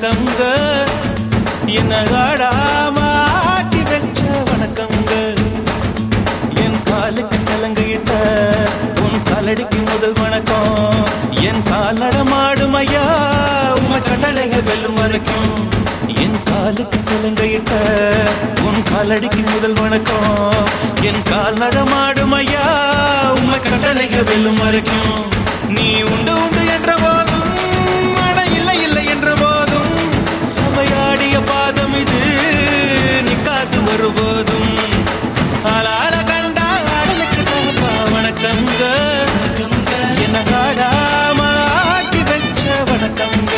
வணக்கங்க. என்ன ஆடாமாட்டி வச்ச வணக்கங்க. என் காலுக்கு சலங்கையிட்ட உன் காலடிக்கு முதல் வணக்கம். என் கால் நடமாடும் ஐயா உமை கட்டளைக வெல்லும் வரைக்கும். என் காலுக்கு சலங்கையிட்ட உன் காலடிக்கு முதல் வணக்கம். என் கால் நடமாடும் ஐயா உமை கட்டளைக வெல்லும் வரைக்கும். நீ உண்டு உண்டு என்ற போதும் அட இல்லை இல்லை என்ற போதும் சபையாடிய பாதம் இது நீ காத்து வருபோதும். ஆளால கண்டா ஆடலுக்கு தாப்பா வணக்கங்க. என்ன காடாம ஆட்டி வச்ச வணக்கங்க.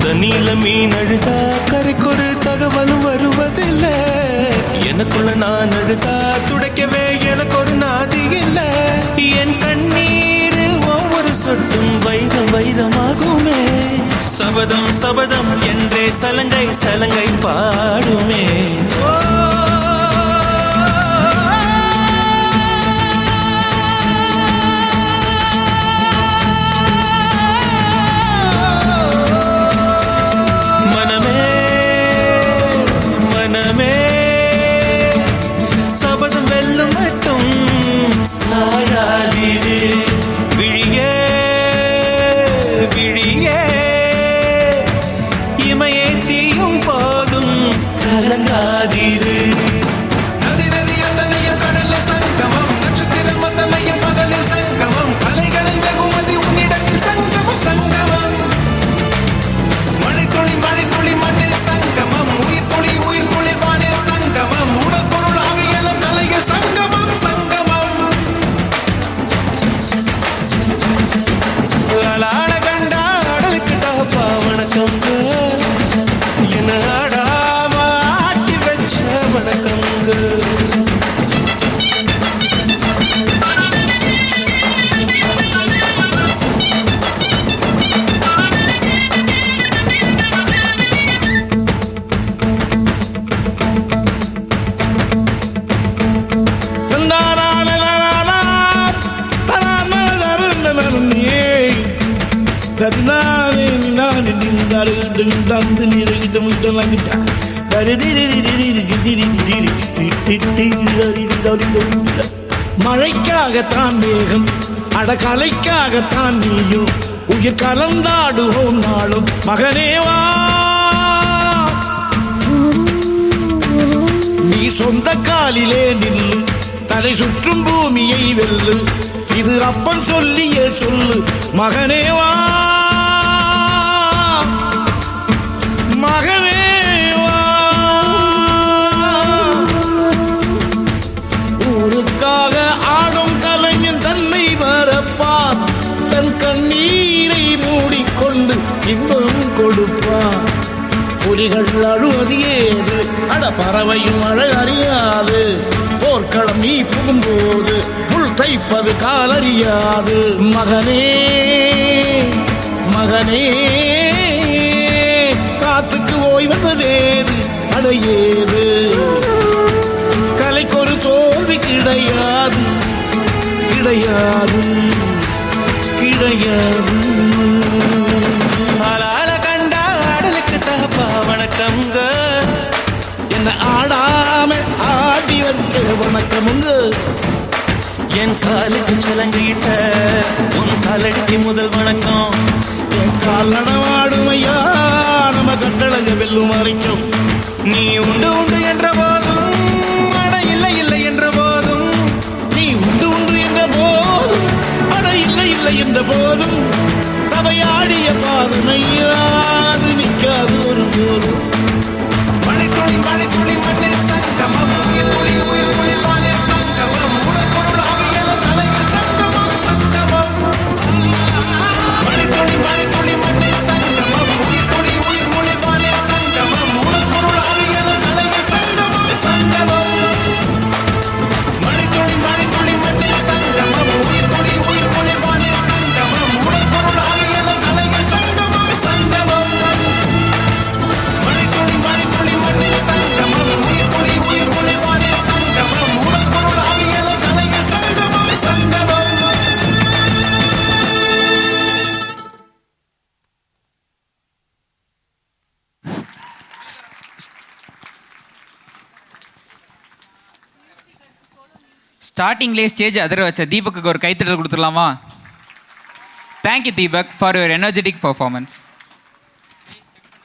தண்ணியில மீன் அழுதா கரைக்கொரு தகவலும் வருவதில்லை. எனக்குள்ள நான் அழுதா துடைக்கவே எனக்கு ஒரு நாதி இல்லை. என் கண்ணீர் ஒவ்வொரு சொட்டும் வைரம் வைரமாகுமே. சபதம் சபதம் என்றே சலங்கை சலங்கை பாடுமே. சபதம் வெல்லும் மட்டும் சாயாதீரு விழியே விழியே. இமையே தீயும் போதும் கலங்காதீரு. நதி நதி அத்தனையும் கடல்ல சங்கமம். நட்சத்திரம் அத்தனையும் பகலில் சங்கமம். கலைகளின் வெகுமதி உன்னிடத்தில் சங்கமம் சங்கமம். மழைத்துளி மழைத்துளி மண்ணில் சங்கமம். உயிர் துளி வானில் சங்கமம். உடல் பொருள் ஆவியலும் கலையில் சங்கமம் சங்கமம். ஆளாட கண்டா ஆடலுக்கு தாப்பா வணக்கங்க. என்ன ஆடாம ஆட்டி வச்ச வணக்கங்க. மழைக்காகத்தான் மேகம் அடகலைக்காகத்தான் நீயும் உயிர் கலந்தாடுவோம் நாளும். மகனேவா நீ சொந்த காலிலே நில்லு. தலை சுற்றும் பூமியை வெல்லு. இது அப்பன் சொல்லிய சொல்லு. மகனேவா மகனேவா. ஊருக்காக ஆடும் கலைஞன் தன்னை மறப்பான். தன் கண்ணீரை மூடிக்கொண்டு இன்பம் கொடுப்பான். புலிகள் அழுவது ஏது அட பறவையும் அழ அறியாது. போர்க்களம் நீ புகும்போது புல் தைப்பது காலறியாது. மகனே மகனே காத்துக்கு ஓய்வதேது அடையேது. கலைக்கொரு தோல்வி கிடையாது கிடையாது கிடையாது. ஆளால கண்டா ஆடலுக்கு தாப்பா வணக்கங்க. என்ன ஆடாம ஆடி வச்ச வணக்கமுங்க. என் காலுக்கு சலங்கையிட்ட உன் காலடிக்கு முதல் வணக்கம். என் கால் நடமாடும் ஐயா நம்ம கட்டளைங்க வெல்லும் வரைக்கும். நீ உண்டு உண்டு என்ற போதும் அட இல்லை இல்லை என்ற போதும். நீ உண்டு உண்டு என்ற போதும் அட இல்லை இல்லை என்ற நின்ற போதும் சபையாடிய பாதமையாது நிற்காது ஒருபோதும். மழைத்துளி மழைத்துளி மண்ணில் சங்கமம் உயிர் துளி உயிர் துளி வானில் சங்கமம் உடல் பொருள் ஆவியலும் கலையில் சங்கமம் சங்கமம். மழைத்துளி மழைத்துளி மண்ணில் சங்கமம் உயிர் துளி உயிர் துளி வானில் சங்கமம் உடல் பொருள் ஆவியலும் கலையில் சங்கமம் சங்கமம். மழைத்துளி மழைத்துளி மண்ணில் சங்கமம் உயிர் துளி உயிர் துளி வானில் சங்கமம் உடல் பொருள் ஆவியலும் கலையில் சங்கமம் சங்கமம். மழைத்துளி மழைத்துளி மண்ணில் சங்கமம் உயிர் துளி உயிர் துளி வானில் சங்கமம் உடல் பொருள் ஆவியலும் கலையில் சங்கமம் சங்கமம். ஸ்டார்டிங்லேயே ஸ்டேஜ் அதிர வச்ச தீபக்கு ஒரு கைத்தட்டல் கொடுத்துடலாமா? Thank you Deepak for your energetic performance.